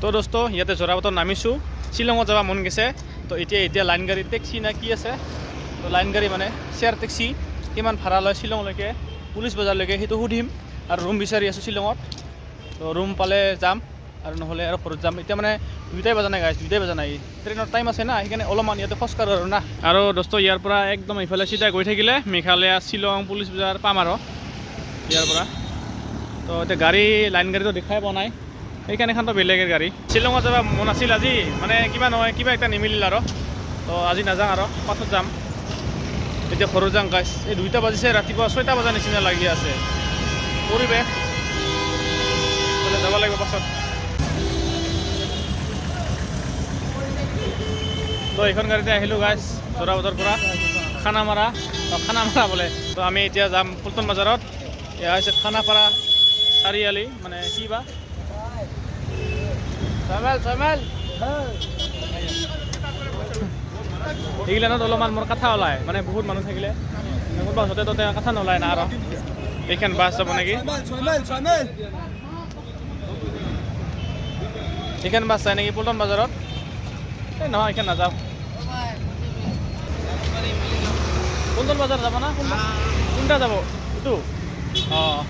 তো দোস্ত ইয়াতে জোৰাবাটত নামিছোঁ শ্বিলঙত যাব মন গৈছে তো এতিয়া লাইন গাড়ী টেক্সি না কি আছে তো লাইন গাড়ী মানে শ্বেয়াৰ টেক্সি কিমান ভাড়া লয় শ্বিলঙলৈকে পুলিচ বজাৰলৈকে সেইটো সুধিম আৰু ৰুম বিচাৰি আছোঁ শ্বিলঙত তো ৰুম পালে যাম আৰু নহ'লে আৰু ঘৰত যাম এতিয়া মানে 2টাই বজা নাই গাইছ 2টাই বজা নাই ট্ৰেইনৰ টাইম আছে না সেইকাৰণে অলপমান ইয়াতে খোজকাঢ়ো আৰু না আৰু দোস্ত ইয়াৰ পৰা একদম ইফালে চিধা গৈ থাকিলে মেঘালয়া শ্বিলং পুলিচ বজাৰ পাম আৰু ইয়াৰ পৰা তো এতিয়া গাড়ী লাইন গাড়ীটো দেখাই পোৱা নাই সেইকাৰণে এখনতো বেলেগৰ গাড়ী শ্বিলঙত যাব মন আছিল আজি মানে কিবা নহয় কিবা এটা নিমিলিল আৰু তো আজি নাযাওঁ আৰু পাছত যাম এতিয়া ঘৰত যাম গাইছ এই 2টা বাজিছে ৰাতিপুৱা 6টা বজাৰ নিচিনা লাগি আছে পৰিৱেশ যাব লাগিব পাছত তো এইখন গাড়ীতে আহিলোঁ গাইছ জোৰাবাটৰ পৰা খানামাৰা বোলে তো আমি এতিয়া যাম পল্টন বজাৰত এয়া হৈছে খানাপাৰা চাৰিআলি মানে কি বা এইগিলানত অলপমান মোৰ কথা ওলায় মানে বহুত মানুহ থাকিলে কোনোবা য'তে ত'তে কথা নোলায় না আৰু এইখন বাছ যাব নেকি এইখন বাছ যায় নেকি পল্টন বজাৰত এই নহয় এইখন নাযাওঁ পল্টন বজাৰ যাব না কোনটা যাব এইটো অঁ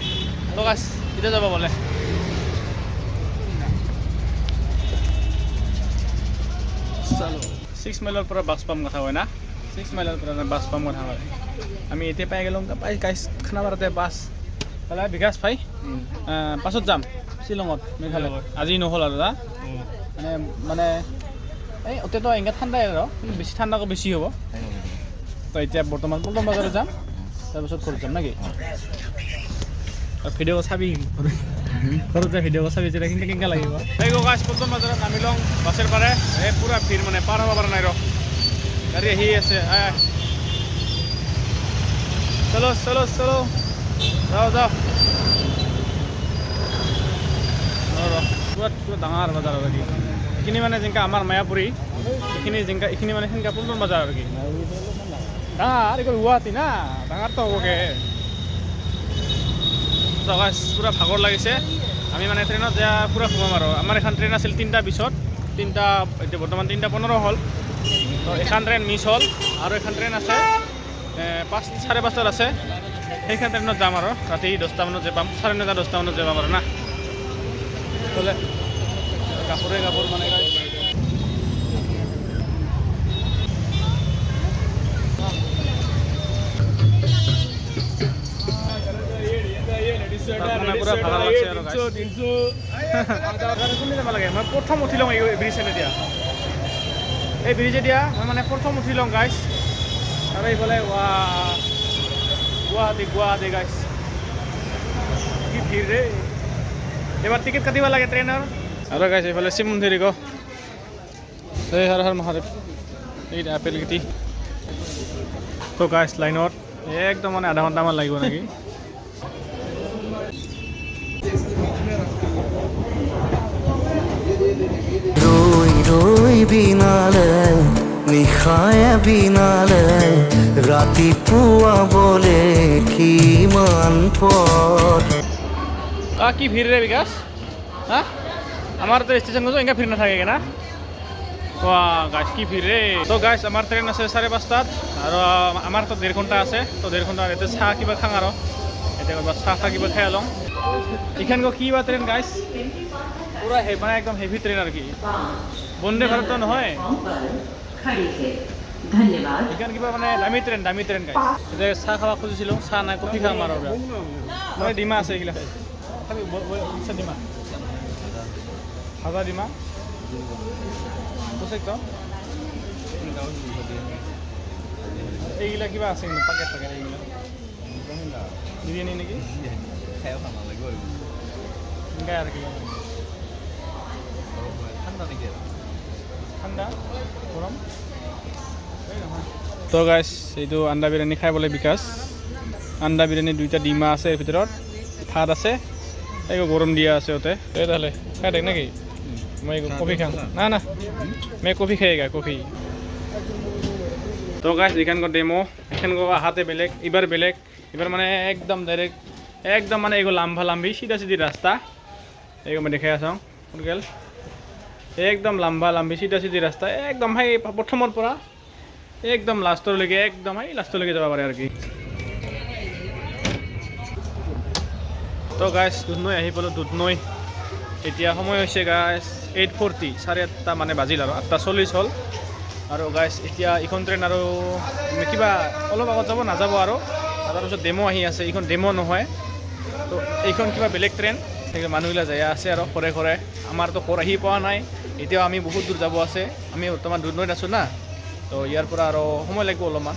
তো গাছ এতিয়া যাব বোলে 6 মাইলৰ পৰা বাছ পাম কথা হয় না 6 মাইলৰ পৰা বাছ পাম কথা হয় আমি এতিয়া পাই গ'লোঁ পাই গাইছ খানাপাৰাতে বাছ পালে বিকাশ ভাই পাছত যাম শ্বিলঙত মেঘালয় আজি নহ'ল আৰু মানে এই অতেতো এনেকৈ ঠাণ্ডাই আৰু বেছি ঠাণ্ডাকৈ বেছি হ'ব তো এতিয়া বৰ্তমান পল্টন বজাৰত যাম তাৰপিছত ঘৰত যাম নেকি আৰু ভিডিঅ' চাবি ঘৰত যায় ভিডিঅ' চাবি যেতিয়া কেনেকৈ লাগিব এই গাছ পল্টন বজাৰত নামি লওঁ বাছৰ পাৰে এই পূৰা ভিৰ মানে পাৰ হ'ব পৰা নাই ৰ গাড়ী আহি আছে চলো যাওঁ পুৰা ডাঙৰ বজাৰ আৰু কি এইখিনি মানে যেনেকৈ আমাৰ মায়াপুৰী এইখিনি মানে সেনেকৈ পল্টন বজাৰ আৰু কি ডাঙৰ এইটো গুৱাহাটী না ডাঙৰটো হ'বগে পুৰা ভাগৰ লাগিছে আমি মানে ট্ৰেইনত যোৱা পুৰা ঘুমাম আৰু আমাৰ এখন ট্ৰেইন আছিল 3টা 20ত এতিয়া বৰ্তমান 3টা 15 হ'ল তো এখন ট্ৰেইন মিছ হ'ল আৰু এখন ট্ৰেইন আছে 5:30 আছে সেইখন ট্ৰেইনত যাম আৰু ৰাতি 10টা মানত যে পাম 9:30 10টা মানত যে পাম আৰু না বোলে কাপোৰ মানে পুৰা ভাল লাগছে আৰু কোনদিন যাব লাগে মই প্ৰথম উঠি লওঁ এই ব্ৰিজ এতিয়া মই মানে প্ৰথম উঠি লওঁ গাইছ আৰু এইফালে গুৱাহাটী গাইছ কি ভিৰ ৰে এবাৰ টিকেট কাটিব লাগে ট্ৰেইনৰ আৰু গাইছ এইফালে শিৱ মন্দিৰ গ এই হৰ হৰ মহাদেৱ এই আপেল খেতি তো গাইছ লাইনত একদম মানে আধা ঘণ্টামান লাগিব নেকি ৰৈ বিনালে নিশায় বিনালে ৰাতিপুৱা বলে কিমান পথ কি ভিৰ ৰে বিকাশ হা আমাৰ তো ষ্টেচন গছো এনেকৈ ভিৰ নাথাকে না গাছ কি ভিৰ ৰে তো গাছ আমাৰ ট্ৰেইন আছে 5:30 আৰু আমাৰতো 1.5 ঘণ্টা আছে তো 1.5 ঘণ্টা ইয়াতে চাহ কিবা খাওঁ আৰু এতিয়া ক'ৰবাত চাহ কিবা খাই লওঁ এইখান কি বা ট্ৰেইন গাইছ পুৰা মানে একদম হেভি ট্ৰেইন আৰু কি বন্দে ভাৰতটো নহয় এইখান কিবা মানে দামী ট্ৰেইন গাইছ এতিয়া চাহ খাব খুজিছিলোঁ চাহ নাই কফি খাম আৰু মানে ডিমা আছে এইগিলা খালি ডিমা ভাজা ডিমা কৈছে এইগিলা কিবা আছে কিন্তু পাকেট এইগিলা বিৰিয়ানী নেকি এনেকৈ আৰু কিবা ঠাণ্ডা গৰম তো গাইছ এইটো আণ্ডা বিৰিয়ানী খাই বোলে বিকাশ আণ্ডা বিৰিয়ানী 2টা ডিমা আছে ইয়াৰ ভিতৰত ভাত আছে এইটো গৰম দিয়া আছে ইয়াতে তেতিয়াহ'লে খাই দেখ নেকি মই কফি খাম না মই কফি খাই কফি তো গাইছ এইখান ডেমো এইখান আহাতে বেলেগ এবার মানে একদম ডাইরেক্ট একদম মানে এগুলো লাম্বা লাম্বি সিধা সিধি রাস্তা এগুলো मैं देखे आसा একদম লম্বা লম্বি চিধা চিধি ৰাস্তা একদম সেই প্ৰথমৰ পৰা একদম লাষ্টলৈকে একদম সেই লাষ্টলৈকে যাব পাৰে আৰু কি তো গাইছ দুধনৈ আহি পালোঁ দুধনৈ এতিয়া সময় হৈছে গাইছ 8:40 8:30 মানে বাজিল আৰু 8:40 হ'ল আৰু গাইছ এতিয়া এইখন ট্ৰেইন আৰু কিবা অলপ আগত যাব নাযাব আৰু তাৰপিছত ডেমো আহি আছে এইখন ডেমো নহয় তো এইখন কিবা বেলেগ ট্ৰেইন সেইকাৰণে মানুহবিলাক যাই আছে আৰু ঘৰে ঘৰে আমাৰতো ঘৰ আহি পোৱা নাই এতিয়াও আমি বহুত দূৰ যাব আছে আমি বৰ্তমান দুধনৈত আছোঁ না তো ইয়াৰ পৰা আৰু সময় লাগিব অলপমান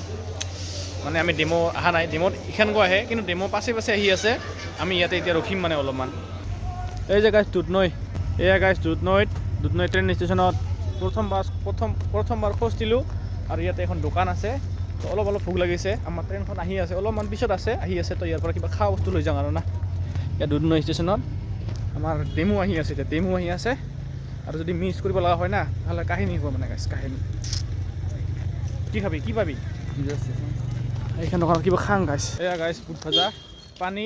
মানে আমি ডেমো অহা নাই ডেমোত এইখন গৈ আহে কিন্তু ডেমো পাছে পাছে আহি আছে আমি ইয়াতে এতিয়া ৰখিম মানে অলপমান এই যে গাইছ দুধনৈ এয়া গাইছ দুধনৈ ট্ৰেইন ষ্টেচনত প্ৰথমবাৰ খোজ দিলোঁ আৰু ইয়াতে এখন দোকান আছে তো অলপ ভোক লাগিছে আমাৰ ট্ৰেইনখন আহি আছে অলপমান পিছত আহি আছে তো ইয়াৰ পৰা কিবা খোৱা বস্তু লৈ যাওঁ আৰু না ইয়াত দুধনৈ ষ্টেচনত আমাৰ ডেমো আহি আছে এতিয়া ডেমো আহি আছে আৰু যদি মিছ কৰিব লগা হয় না তাহলে কাহিনী হ'ব মানে গাইছ কাহিনী কি খাবি কি পাবি এইখন দোকানত কিবা খাং গাইছ এয়া গাইছ বুট ভাজা পানী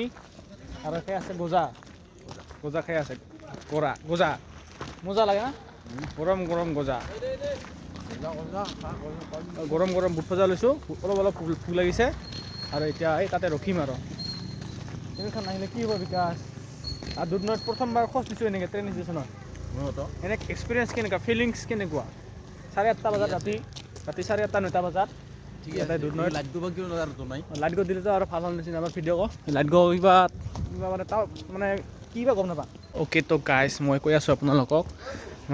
আৰু খাই আছে গজা খাই আছে গজা মজা লাগে না গৰম গজা গৰম বুট ভাজা লৈছোঁ অলপ ভোক লাগিছে আৰু এতিয়া এই তাতে ৰখিম আৰু ট্ৰেইনখন নাহিলে কি হ'ব বিকাশ আৰু দুধনৈত প্ৰথমবাৰ খোজ দিছোঁ এনেকৈ ট্ৰেইন ষ্টেচনত এনে এক্সপিৰিয়েঞ্চ কেনেকুৱা ফিলিংছ কেনেকুৱা 8:30 বজাত ৰাতি 8:30 9টা বজাত দুধনৈত লাইট গৈ দিলেতো আৰু ভাল হ'ল নিচিনা আমাৰ ভিডিঅ' লাইট গৈ কিবা মানে তাৰ মানে কিবা গম নাপাওঁ অ'কে তো গাইছ মই কৈ আছোঁ আপোনালোকক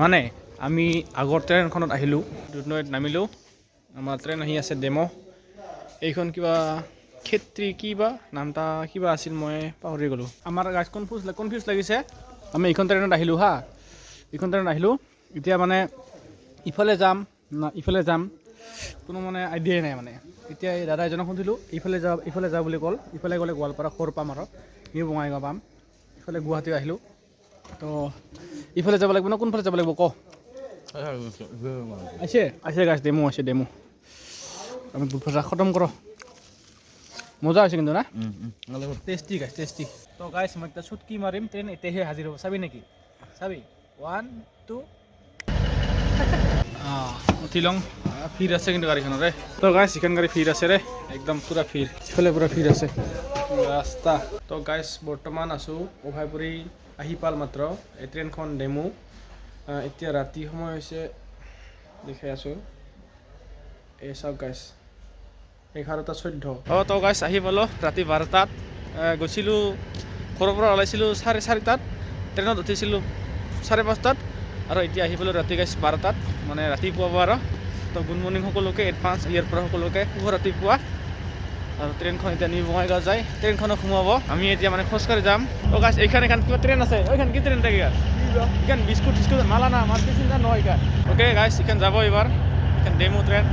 মানে আমি আগৰ ট্ৰেইনখনত আহিলোঁ দুধনৈত নামিলোঁ আমাৰ ট্ৰেইন আহি আছে ডেমো এইখন কিবা ক্ষেত্ৰী কিবা নামটা কিবা আছিল মই পাহৰি গ'লোঁ আমাৰ গাইছ কনফিউজ লাগিছে আমি এইখন ট্ৰেইনত আহিলোঁ হা এইখন ট্ৰেইনত আহিলোঁ এতিয়া মানে ইফালে যাম না ইফালে যাম কোনো মানে আইডিয়াই নাই মানে এতিয়া এই দাদা এজনক সুধিলোঁ ইফালে যাওঁ বুলি ক'ল ইফালে গ'লে গোৱালপাৰা খৰ পাম আৰু নিউ বঙাইগাঁও পাম ইফালে গুৱাহাটী আহিলোঁ তো ইফালে যাব লাগিব ন কোনফালে যাব লাগিব ক আছে গাইছ ডেমো আছে ডেমো আমি বুট ভাজা খতম কৰোঁ মজা হৈছে কিন্তু না টেষ্টি গাইছ টেষ্টি তো গাইছ মই এতিয়া চুটকি মাৰিম ট্ৰেইন এতিয়াহে হাজিৰ হ'ব চাবি নেকি চাবি 1 2 উঠি লওঁ ভিৰ আছে কিন্তু গাড়ীখনৰে তো গাইছ এইখন গাড়ী ভিৰ আছে ৰে একদম পূৰা ভিৰ ইফালে পূৰা ভিৰ আছে ৰাস্তা তো গাইছ বৰ্তমান আছোঁ অভয়পুৰী আহি পাল মাত্ৰ এই ট্ৰেইনখন ডেমো এতিয়া ৰাতি সময় হৈছে দেখাই আছোঁ এই চাওক গাইছ 11:14 তো গাইছ আহি পালোঁ ৰাতি 12টাত গৈছিলোঁ ঘৰৰ পৰা ওলাইছিলোঁ 4:30 ট্ৰেইনত উঠিছিলোঁ 5:30 আৰু এতিয়া আহি পালোঁ ৰাতি গাইছ 12টাত মানে ৰাতিপুৱা আৰু তো গুড মৰ্ণিং সকলোকে এডভান্স ইয়াৰ পৰা সকলোকে শুভ ৰাতিপুৱা আৰু ট্ৰেইনখন এতিয়া নিউ বঙাইগাঁও যায় ট্ৰেইনখনক সোমাব আমি এতিয়া মানে খোজকাঢ়ি যাম তো গাইছ এইখন কিবা ট্ৰেইন আছে ওইখান কি ট্ৰেইন থাকে এইখান বিস্কুট মালা না মাছ চিন্তা নহয় এইখান অ'কে গাইছ এইখান যাব এইবাৰ এইখান ডেমো ট্ৰেইন